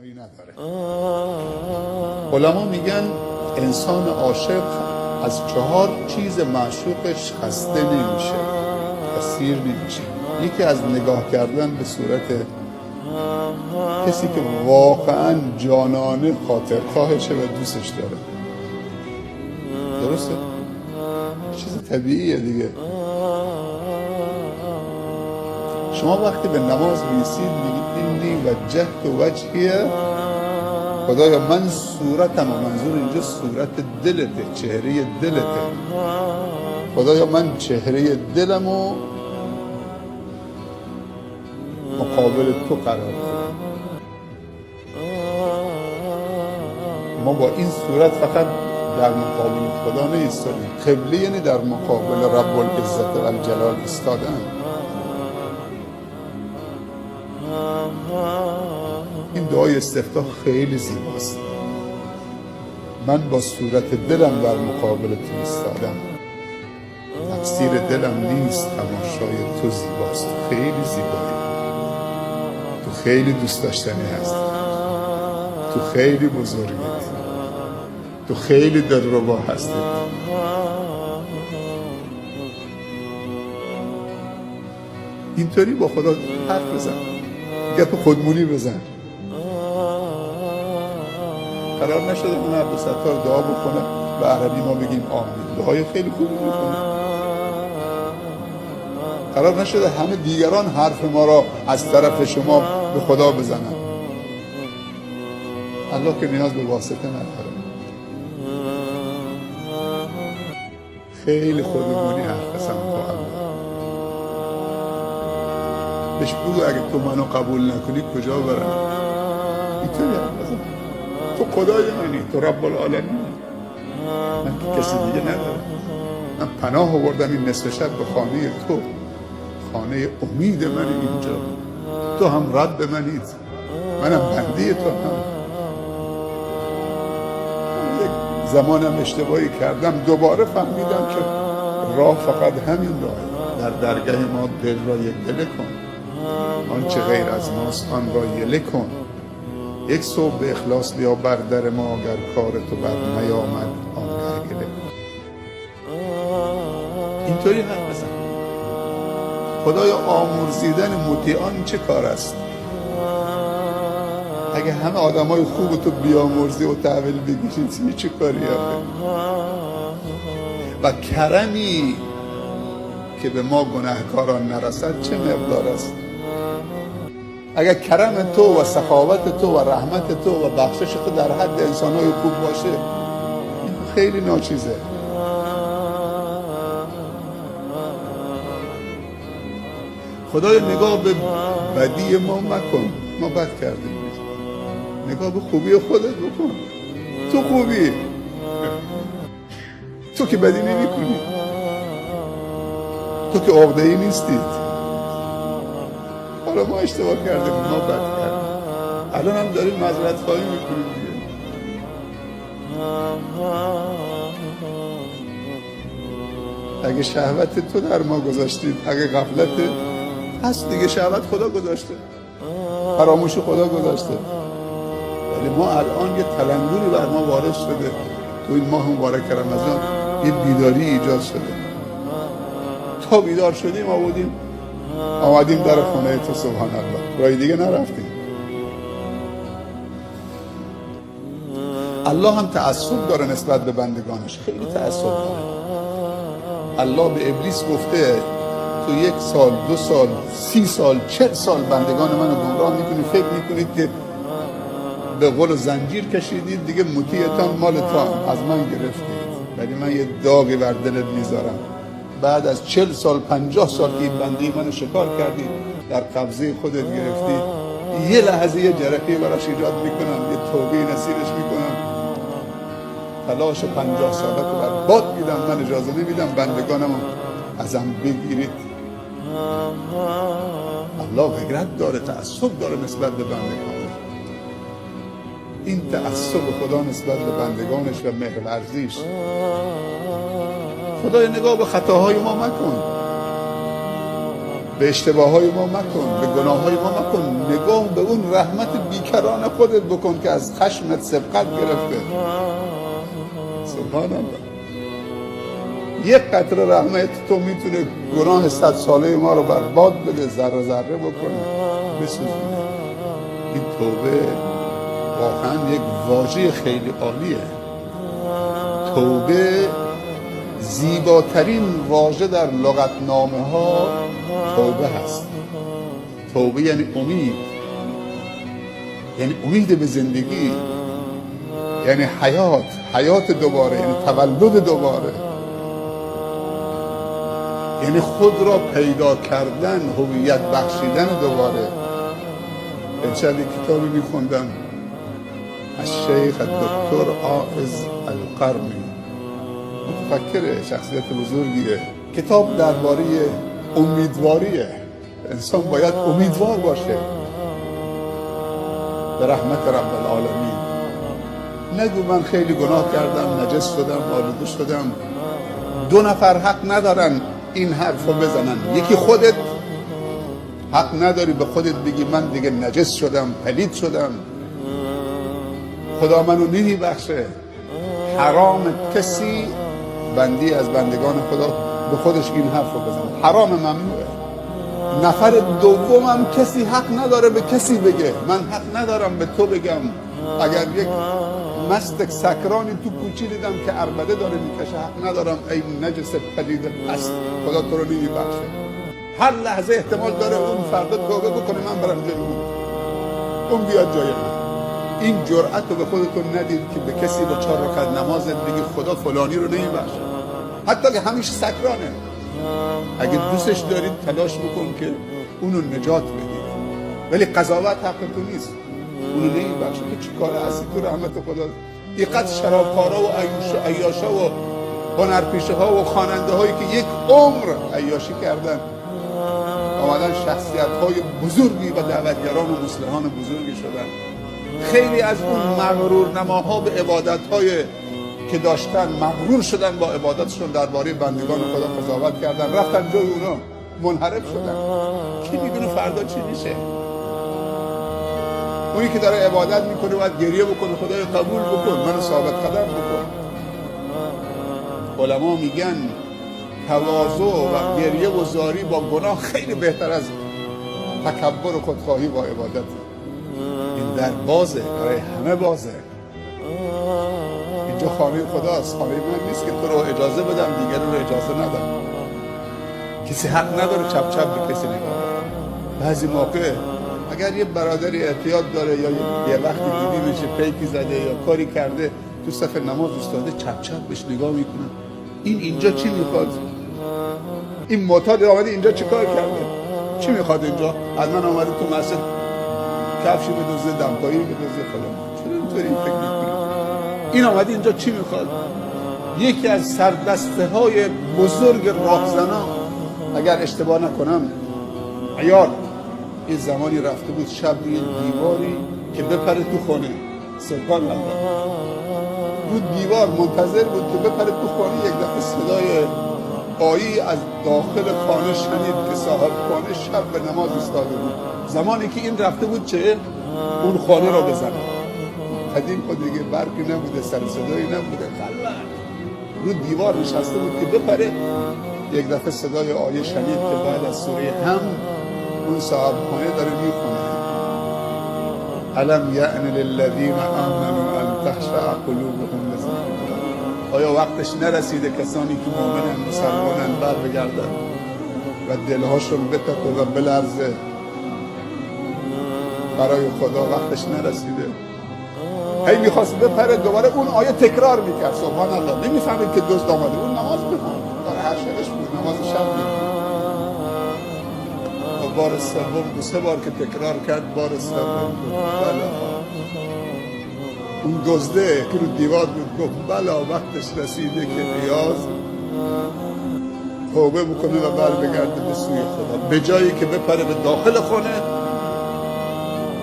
معنایی نداره. علما میگن انسان عاشق از 4 چیز معشوقش خسته نمیشه، اسیر نمیشه. یکی از نگاه کردن به صورت کسی که واقعا جانانه خاطرخواهشه و دوستش داره. درسته؟ چیز طبیعیه دیگه. شما وقتی به نماز می‌ایستید میگید اینی وجهت وجهی، خدایا من صورتم، و منظور اینجا صورت دلته، چهره دلته. خدایا من چهره دلمو مقابل تو قرار دادم. ما با این صورت فقط در مقابل خدا نیستیم، قبله یعنی در مقابل رب العزت و الجلال ایستادن. این دعای استفتاح خیلی زیباست. من با صورت دلم در مقابل تو ایستادم، تفسیر دلم نیست تماشای تو زیباست. خیلی زیبایی، تو خیلی دوست داشتنی هستی، تو خیلی بزرگی، تو خیلی دلربا هستی. اینطوری با خدا حرف بزن، گپ خودمونی بزن. قرار نشده اون عبدالستار دعا بکنه و عربی ما بگیم آمین. دعای خیلی خوبی میکنه. قرار نشده همه دیگران حرف ما را از طرف شما به خدا بزنن. الله که نیاز به واسطه نداره. خیلی خودمونی حرف بزن با الله. بهش بگو اگه تو منو قبول نکنی کجا برم. اینطوری حرف بزن. تو خدای منی، تو رب العالمین. من کسی دیگه ندارم. من پناه آوردم این نصف شب به خانه تو، خانه امید من اینجا. تو هم رب منید، منم بنده تو هم. یک زمانم اشتباهی کردم، دوباره فهمیدم که راه فقط همین راه. در درگاه ما دل را یک دل کن، آنچه غیر از ماست آن را یله کن. یک صبح به اخلاص بیا بر در ما، اگر کار تو بر نیامد آنگه گله. اینطوری حرف بزن. خدایا آمرزیدن مطیعان چه کار است؟ اگه همه آدمای خوب تو بیامرزی و تحویل بگیری چه کاری آخه؟ و کرمی که به ما گناهکاران نرسد چه مقدار است؟ اگر کرم تو و سخاوت تو و رحمت تو و بخشش تو در حد انسانهای خوب باشه، این خیلی ناچیزه. خدای نگاه به بدی ما مکن، ما بد کردیم. نگاه به خوبی خودت بکن. تو خوبی، تو که بدی نمی کنی، تو که عقده‌ای نیستید. حالا ما اشتباه کردیم، ما بد کردیم، الان هم داریم معذرت خواهی میکنیم دیگه. اگه شهوت تو در ما گذاشتید، اگه غفلت هست دیگه، شهوت خدا گذاشته، فراموش خدا گذاشته. ولی ما الان یه تلنگری بر ما وارد شده. تو این ماه مبارک رمضان یه بیداری ایجاد شده. تا بیدار شدیم آمدیم در خونه تو، سبحان الله، رای دیگه نرفتیم. الله هم تعصب داره نسبت به بندگانش، خیلی تعصب داره. الله به ابلیس گفته تو 1 سال، 2 سال، 30 سال، 40 سال بندگان منو گمراه میکنید، فکر میکنید که به قول زنجیر کشیدید دیگه، مطیعتان مال تو از من گرفتید، ولی من یه داغی بر دلت میذارم. بعد از 40 سال 50 سال که این بنده منو شکار کردی، در قبضه خودت گرفتی، یه لحظه یه جرقه براش ایجاد میکنم، یه توبه نصیرش میکنم، تلاش 50 ساله رو برباد میدم. من اجازه نمیدم بندگانمو ازم بگیرید. الله غیرت داره، تعصب داره نسبت به بندگانش. این تعصب خدا نسبت به بندگانش و مهر ورزیش. خدای نگاه به خطاهای ما مکن. به اشتباه های ما مکن، به گناه های ما مکن، نگاه به اون رحمت بیکران خودت بکن که از خشمت سبقت گرفته. سبحان الله. یک قطره رحمت تو میتونه گناه 100 ساله ما رو برباد بده، ذره ذره بکنه، بسوزونه. این توبه واقعا یک واژه خیلی عالیه. توبه زیباترین واژه در لغتنامه ها توبه هست. توبه یعنی امید، یعنی امید به زندگی، یعنی حیات دوباره، یعنی تولد دوباره، یعنی خود را پیدا کردن، هویت بخشیدن دوباره. امشب یک کتابی میخوندم از شیخ دکتر عائض القرنی، متفکر، شخصیت بزرگیه. کتاب درباره امیدواریه. انسان باید امیدوار باشه به رحمت رب العالمین. نگو من خیلی گناه کردم، نجس شدم، آلوده شدم. 2 نفر حق ندارن این حرف رو بزنن. یکی خودت حق نداری به خودت بگی من دیگه نجس شدم، پلید شدم، خدا منو نمیبخشه. حرام کسی بندی از بندگان خدا به خودش این حرف رو بزنه، حرام، ممنوعه. نفر دومم کسی حق نداره به کسی بگه من حق ندارم به تو بگم. اگر یک مستک سکرانی تو کوچی دیدم که عربده داره میکشه، حق ندارم ای نجس پلید پست، خدا تو رو نمیبخشه. هر لحظه احتمال داره اون فردا توبه بکنه، من برم جلو اون بیاد جای من. این جرأت رو به خودتون ندید که به کسی با 4 رکعت نمازت بگی خدا فلانی رو نمیبخشه، حتی که همیشه سکرانه. اگه دوستش دارید تلاش بکن که اونو نجات بدید، ولی قضاوت حق تو نیست. اونو نمیبخشه که چی کار هستی تو رحمت خدا. اینقدر شرابکارا و عیاشا و هنرپیشه ها و خواننده هایی که یک عمر عیاشی کردن آمدن شخصیت های بزرگی و دعوتگران و مصلحان بزرگی شدن. خیلی از اون مغرور نماها به عبادت های که داشتن مغرور شدن با عبادتشون، درباره بندگان خدا قضاوت کردن، رفتن جای اونا منحرف شدن. کی میدونه فردا چی میشه؟ اونی که داره عبادت میکنه باید گریه بکنه خدای قبول بکن، منو ثابت قدم بکن. علما میگن تواضع و گریه و زاری با گناه خیلی بهتر از تکبر و خودخواهی با عبادت. این در بازه، برای همه بازه. اینجا خانه خداست، خانه من نیست که تو رو اجازه بدم دیگری رو اجازه ندم. کسی حق نداره چپ چپ به کسی نگاه کنه. بعضی موقع اگر یه برادری احتیاط داره یا یه وقتی دیدی میشه پیکی زده یا کاری کرده تو صف نماز استاده، چپ چپ بهش نگاه میکنه. این اینجا چی میخواد؟ این معتاد آمده اینجا چی کار کرده؟ چی میخواد اینجا؟ از من آمده تو مسجد کفشی بدوزه، دمپایی بدوزه، فلان. چرا اینطوری فکر میکنی؟ این آمده اینجا چی میخواد؟ یکی از سردسته های بزرگ راهزنان، اگر اشتباه نکنم عیار، یه زمانی رفته بود شب روی دیواری که بپره تو خونه. سبحان الله. رو دیوار منتظر بود که بپره تو خانه. یک دفعه صدای آیی از داخل خانه شنید که صاحب خانه شب به نماز ایستاده بود. زمانی که این رفته بود چه؟ اون خانه را بزنه. قدیم خود دیگه برقی نبوده، سر صدایی نبوده، خلوت. رو دیوار نشسته بود که بپره. یک دفعه صدای آیه شنید که بعد از سوره هم اون صاحب خانه داره میخونه الم یأن للذین آمنوا ان تخشع قلوبهم لذکر الله. آیا وقتش نرسیده کسانی که مؤمنن، مسلمانن، بر بگردن و دلهاشون بتپه و بلرزه برای خدا؟ وقتش نرسیده. هی میخواست بپره، دوباره اون آیه تکرار میکرد. سبحان الله. نمیفهمید که دزد آمده. اون نماز بخوند، داره هر شبش بود، نماز شب بود. بار سوم 2-3 بار که تکرار کرد، بار سوم بله، اون دزده که رو دیوار بود گفت بلا وقتش رسیده که نیاز توبه بکنه و بر بگرده به سوی خدا. به جایی که بپره به داخل خانه،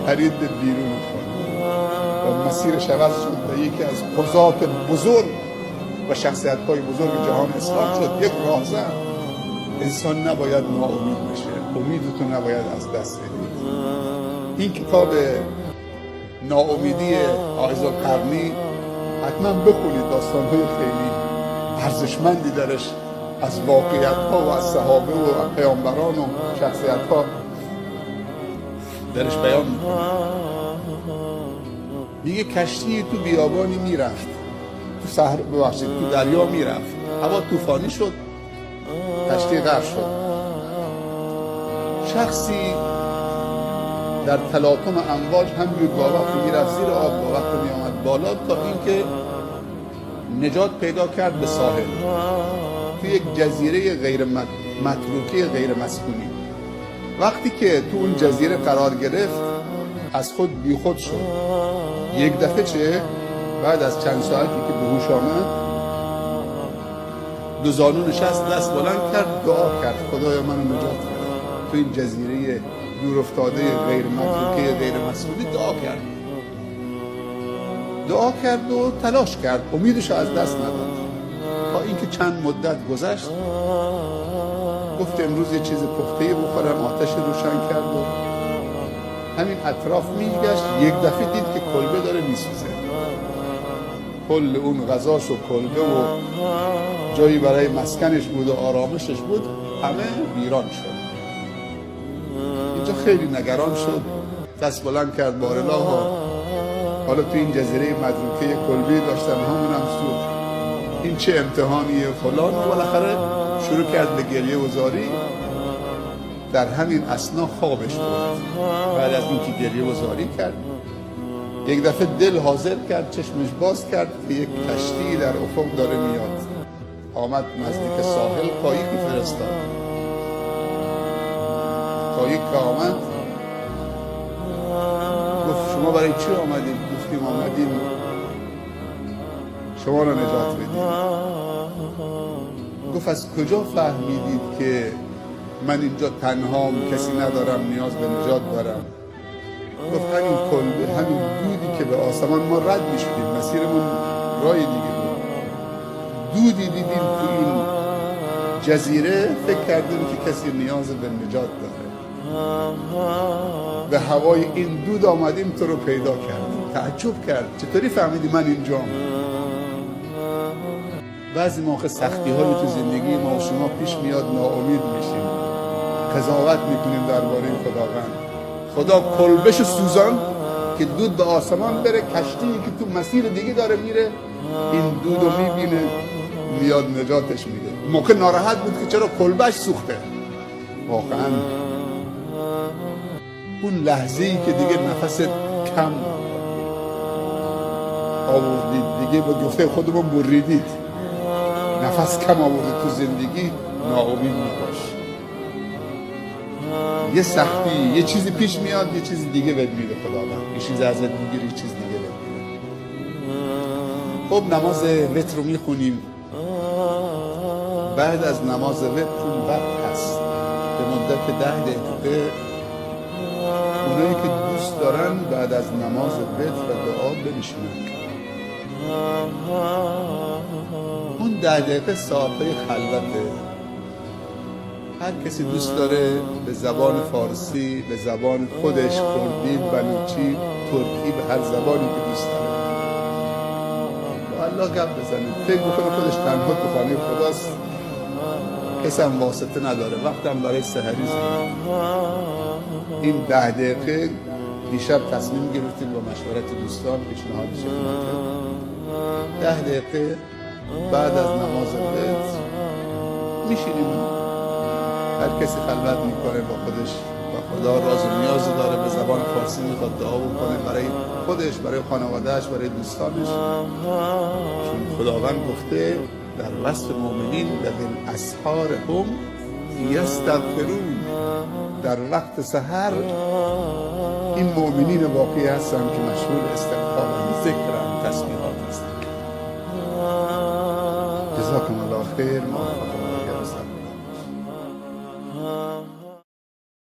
پرید به بیرون خانه و مسیرش عوض شد و یکی از قضات بزرگ و شخصیت‌های بزرگ جهان اسلام شد. یک راهزن. انسان نباید ناامید بشه. امیدتون نباید از دست بدید. این کتاب ناامیدی آیزا قرنی حتما بخونید، داستان‌های خیلی ارزشمندی درش از واقعیت‌ها و از صحابه و پیامبران و شخصیت‌ها درش بیان می‌کنه. میگه کشتی تو بیابانی میرفت، تو صحرا تو دریا میرفت، هوا طوفانی شد، کشتی غرق شد. شخصی در تلاطم امواج همینجور با وقت میرفت زیر آب، با وقت میآمد بالا، تا اینکه نجات پیدا کرد به ساحل، تو یک جزیره غیر متروکه غیر مسکونی. وقتی که تو اون جزیره قرار گرفت از خود بیخود شد. یک دفعه چه؟ بعد از چند ساعتی که به هوش آمد، دو زانو نشست، دست بلند کرد، دعا کرد خدایا منو نجات بده. تو این جزیره دور افتاده غیر متروکه غیر مسکونی دعا کرد و تلاش کرد، امیدش از دست نداد. تا اینکه چند مدت گذشت، گفت امروز یه چیز پخته بخورم، آتش روشن کرد و همین اطراف میگشت. یک دفعه دید که کلبه داره میسوزه. کل اون غذاش و کلبه و جایی برای مسکنش بود و آرامشش بود همه ویران شد. اینجا خیلی نگران شد، دست بلند کرد بار الله، حالا تو این جزیره متروکه کلبه داشتم، همونم سوخت، این چه امتحانیه فلان. و بالاخره شروع کرد به گریه و زاری. در همین اثنا خوابش بود. بعد از اینکه گریه و زاری کرد، یک دفعه دل حاضر کرد، چشمش باز کرد که یک کشتی در افق داره میاد. آمد نزدیک ساحل، قایقی فرستاد. قایق که آمد گفت شما برای چی آمدید؟ گفتیم آمدیم شما را نجات بدیم. گفت از کجا فهمیدید که من اینجا تنهام، کسی ندارم، نیاز به نجات دارم؟ گفت همین کلبه، همین دودی که به آسمان ما رد می شدیم، مسیرمون راه دیگه بود، دودی دیدیم تو این جزیره، فکر کردیم که کسی نیاز به نجات داره، به هوای این دود آمدیم تو رو پیدا کردیم. تعجب کرد چطوری فهمیدی من اینجام؟ بعضی موقع سختی هایی تو زندگی ما و شما پیش میاد، ناامید میشیم، قضاوت میکنیم درباره خداوند. خدا کلبش سوزان که دود به آسمان بره، کشتی که تو مسیر دیگه داره میره، این دود رو میبینه، میاد نجاتش میده. موقع ناراحت بود که چرا کلبش سوخته. واقعا اون لحظه‌ای که دیگه نفس کم آوردید، دیگه با گفته خودمون بریدید، نفس کم آوردید تو زندگی، ناامید میباش. یه سختی، یه چیزی پیش میاد، یه چیز دیگه بهت میده خداوند، یه چیز ازت میگیره، یه چیز دیگه بهت میده. خب نماز وتر رو میخونیم. بعد از نماز وتر وقت هست به مدت 10 دقیقه، اونایی که دوست دارن بعد از نماز وتر و دعا بنشینن. اون 10 دقیقه ساعت‌های خلوته. هر کسی دوست داره به زبان فارسی، به زبان خودش، کردی، بلوچی، ترکی، به هر زبانی که دوست داره با الله گپ بزنه، فکر بکنه خودش تنها تو خانه خداست، کسی هم واسطه نداره، وقتم برای سحری زنه. این 10 دقیقه دیشب تصمیم گرفتیم با مشورت دوستان، پیشنهاد شد 10 دقیقه بعد از نماز وتر میشینیم، هر کسی خلوت میکنه با خودش، با خدا راز و نیاز داره، به زبان فارسی میخواد دعا بکنه برای خودش، برای خانوادهش، برای دوستانش. چون خداوند گفته در وصف مؤمنین و بالاسحار هم یستغفرون، در وقت سحر این مؤمنین واقعی هستن که مشغول استغفار و ذکر